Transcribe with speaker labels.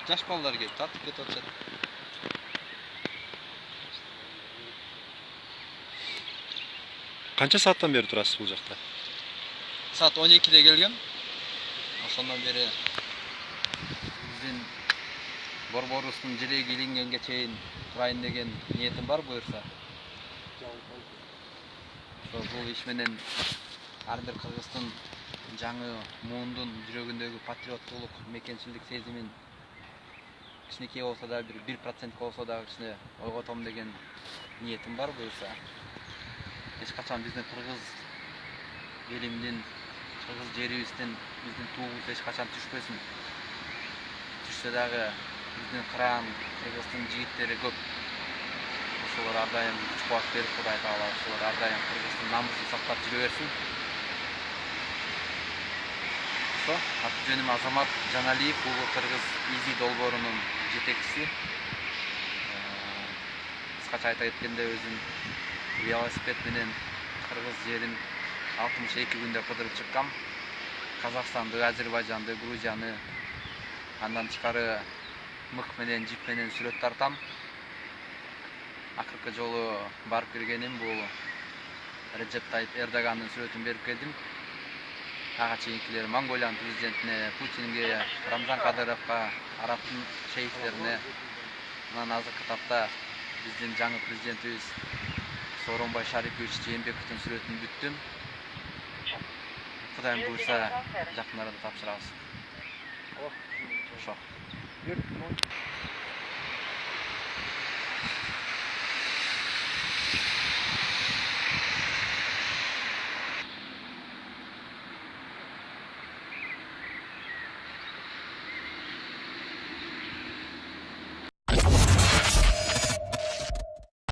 Speaker 1: Жаш балдар келип тартып кетип атышат.
Speaker 2: Канча сааттан бери турасыз бул жакта?
Speaker 1: Saat 12'de келгем. Ошондон бери биздин борборубуздун желеги илингенге чейин турайын деген ниетим бар буюрса. Бул иш менен ар бир кыргыздын жаңы муундун жүрөгүндөгү патриоттуулук, мекенчилдик сезимин кичинекей болсо да бир 1% болсо да кичине ойготом деген ниетим бар буюрса. Эч качан биздин кыргыз элимдин, кыргыз жерибиздин, биздин туубуз эч качан түшпөсүн. Түшсө дагы биздин кыран кыргыздын жигиттери көп. Ошолор ар дайым күч кубат берип Кудай таала ошолор ар дайым кыргыздын намысын сактап жүрө берсин. Аты жөнүм Азамат Жаналиев, бул кыргыз изи долбоорунун жетекчиси. Кыскача айта кеткенде өзүм велосипед менен кыргыз жерин 62 күндө кыдырып чыккам. Казакстанды, Азербайжанды, Грузияны, андан тышкары мык менен, жип менен сүрөт тартам. Акыркы жолу барып келгеним бул Реджеп Тайип Эрдогандын сүрөтүн берип келдим. Ага чейинкилер Монголиянын президентине, Путинге, Рамзан Кадыровго, арабтын шейхлерине, анан азыркы тапта биздин жаңы президентибиз Сооронбай Шарипович Жээнбековдун сүрөтүн бүттүм. Кудайым буйрса жакын арада тапшырабыз. Ошо.